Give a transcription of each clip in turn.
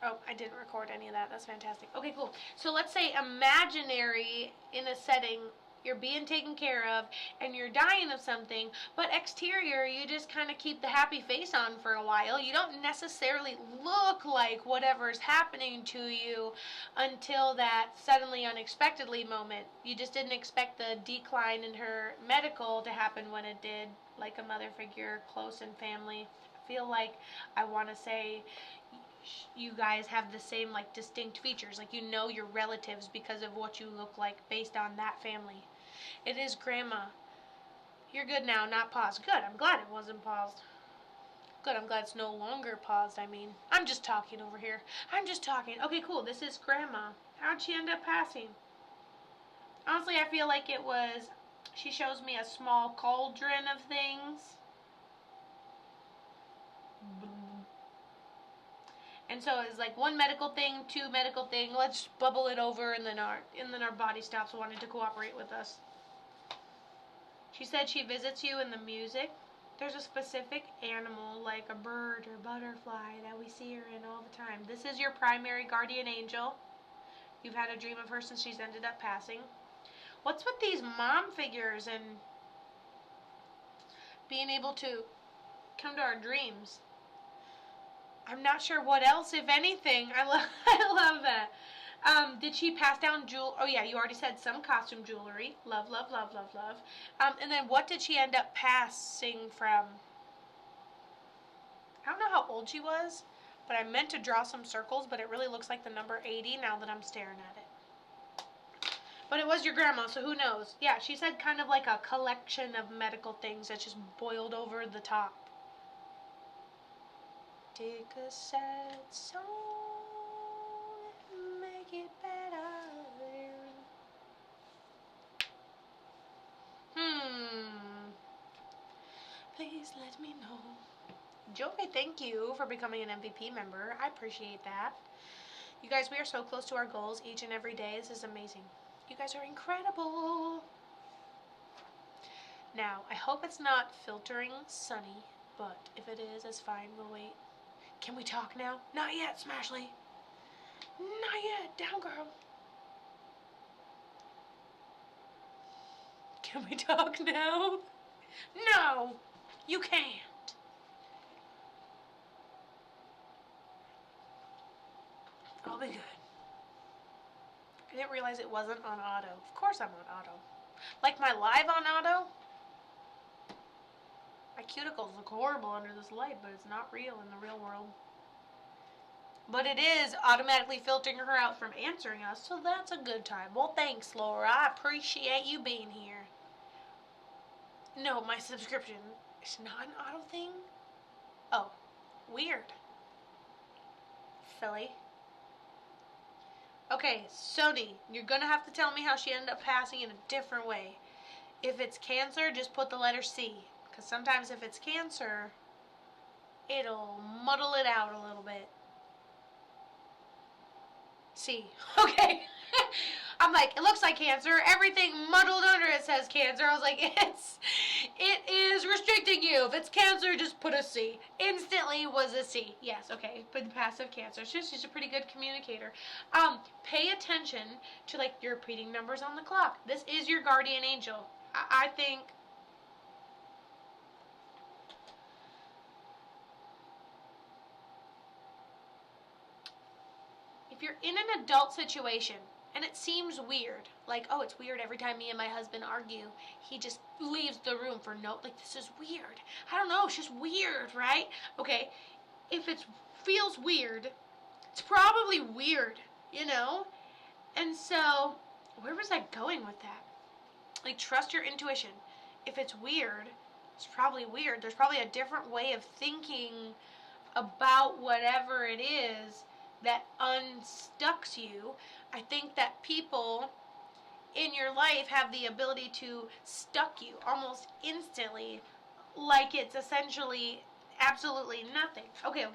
Oh, I didn't record any of that. That's fantastic. Okay, cool. So let's say imaginary in a setting, you're being taken care of and you're dying of something, but exterior, you just kind of keep the happy face on for a while. You don't necessarily look like whatever's happening to you until that suddenly, unexpectedly moment. You just didn't expect the decline in her medical to happen when it did, like a mother figure, close in family. I feel like I want to say you guys have the same, like, distinct features, like you know your relatives because of what you look like based on that family. It is Grandma. You're good now, not paused. Good, I'm glad it wasn't paused. Good, I'm glad it's no longer paused. I'm just talking over here. I'm just talking. Okay, cool, this is Grandma. How'd she end up passing? Honestly, I feel like it was, she shows me a small cauldron of things. And so it's like one medical thing, two medical thing. Let's bubble it over, and then our body stops wanting to cooperate with us. She said she visits you in the music. There's a specific animal, like a bird or butterfly, that we see her in all the time. This is your primary guardian angel. You've had a dream of her since she's ended up passing. What's with these mom figures and being able to come to our dreams? I'm not sure what else, if anything. I love that. Did she pass down jewel? Oh yeah, you already said some costume jewelry. Love, love, love, love, love. And then what did she end up passing from? I don't know how old she was, but I meant to draw some circles, but it really looks like the number 80 now that I'm staring at it. But it was your grandma, so who knows? Yeah, she said kind of like a collection of medical things that just boiled over the top. Take a sad song and make it better. Please let me know. Joy, thank you for becoming an MVP member. I appreciate that. You guys, we are so close to our goals each and every day. This is amazing. You guys are incredible. Now, I hope it's not filtering Sonny, but if it is, it's fine. We'll wait. Can we talk now? Not yet, Smashley. Not yet. Down, girl. Can we talk now? No, you can't. I'll be good. I didn't realize it wasn't on auto. Of course I'm on auto. Like my live on auto? My cuticles look horrible under this light, but it's not real in the real world. But it is automatically filtering her out from answering us, so that's a good time. Well, thanks, Laura. I appreciate you being here. No, my subscription is not an auto thing? Oh, weird. Silly. Okay, Sony, you're gonna have to tell me how she ended up passing in a different way. If it's cancer, just put the letter C. Because sometimes if it's cancer, it'll muddle it out a little bit. C. Okay. I'm like, it looks like cancer. Everything muddled under it says cancer. I was like, it is restricting you. If it's cancer, just put a C. Instantly was a C. Yes, okay. But passive cancer. She's a pretty good communicator. Pay attention to, like, your repeating numbers on the clock. This is your guardian angel. I think if you're in an adult situation and it seems weird, like, oh, it's weird every time me and my husband argue, he just leaves the room for no, like, this is weird. I don't know, it's just weird, right? Okay, if it feels weird, it's probably weird, you know? And so, where was I going with that? Like, trust your intuition. If it's weird, it's probably weird. There's probably a different way of thinking about whatever it is that unstucks you. I think that people in your life have the ability to stuck you almost instantly, like it's essentially absolutely nothing. Okay.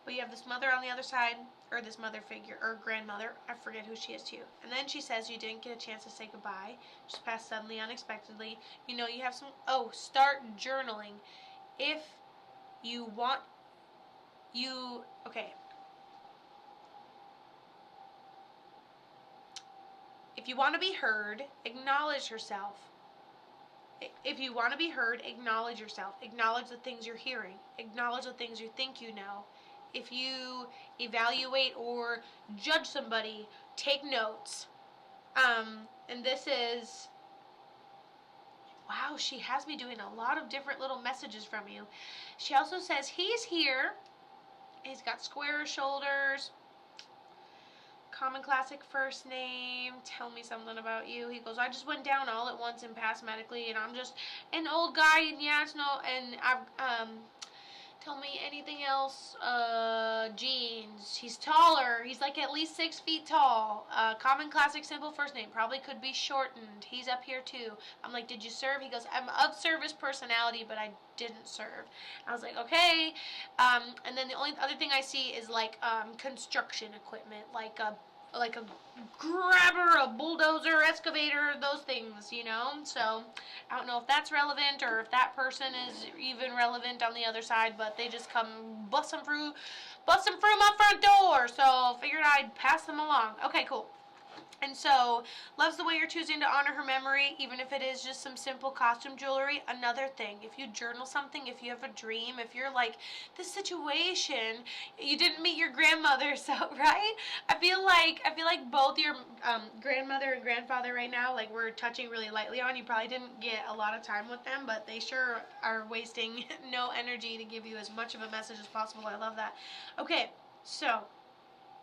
But you have this mother on the other side, or this mother figure, or grandmother, I forget who she is to you. And then she says you didn't get a chance to say goodbye, just passed suddenly, unexpectedly. You know you have some, start journaling. If you want, okay. If you want to be heard, acknowledge yourself. If you want to be heard, acknowledge yourself. Acknowledge the things you're hearing. Acknowledge the things you think you know. If you evaluate or judge somebody, take notes. And this is, wow, she has me doing a lot of different little messages from you. She also says, he's here. He's got square shoulders. Common classic first name. Tell me something about you. He goes, I just went down all at once and passed medically, and I'm just an old guy, and yeah, it's no, and I've, tell me anything else. Jeans. He's taller. He's like at least 6 feet tall. Common classic simple first name. Probably could be shortened. He's up here too. I'm like, did you serve? He goes, I'm of service personality, but I didn't serve. I was like, okay. And then the only other thing I see is like construction equipment, like a grabber, a bulldozer, excavator, those things, you know. So I don't know if that's relevant or if that person is even relevant on the other side, but they just come busting through my front door. So figured I'd pass them along. Okay, cool. And so, loves the way you're choosing to honor her memory, even if it is just some simple costume jewelry. Another thing, if you journal something, if you have a dream, if you're like, this situation, you didn't meet your grandmother, so, right? I feel like both your grandmother and grandfather right now, like, we're touching really lightly on. You probably didn't get a lot of time with them, but they sure are wasting no energy to give you as much of a message as possible. I love that. Okay, so,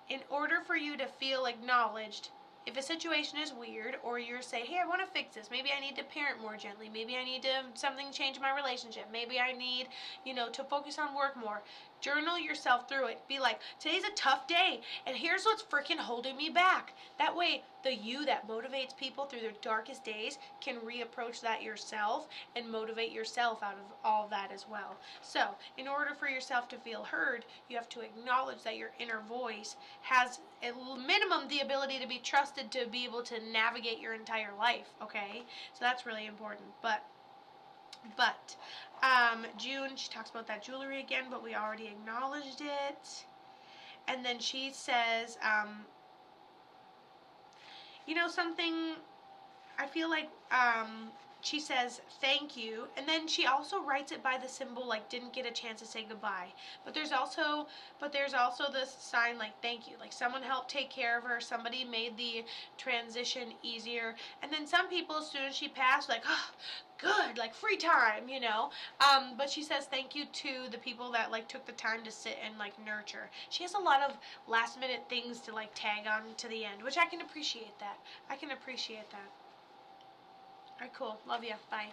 in order for you to feel acknowledged, if a situation is weird, or you're say, hey, I want to fix this, maybe I need to parent more gently, maybe I need to something change my relationship, maybe I need, to focus on work more, journal yourself through it. Be like, today's a tough day, and here's what's freaking holding me back. That way, the you that motivates people through their darkest days can reapproach that yourself and motivate yourself out of all of that as well. So, in order for yourself to feel heard, you have to acknowledge that your inner voice has at minimum the ability to be trusted to be able to navigate your entire life, okay? So that's really important. But June, she talks about that jewelry again, but we already acknowledged it. And then she says, something, I feel like, she says thank you, and then she also writes it by the symbol like didn't get a chance to say goodbye. But there's also the sign like thank you, like someone helped take care of her, somebody made the transition easier. And then some people, as soon as she passed, like, oh, good, like free time, but she says thank you to the people that like took the time to sit and like nurture. She has a lot of last minute things to like tag on to the end, which I can appreciate that. Alright, cool. Love ya. Bye.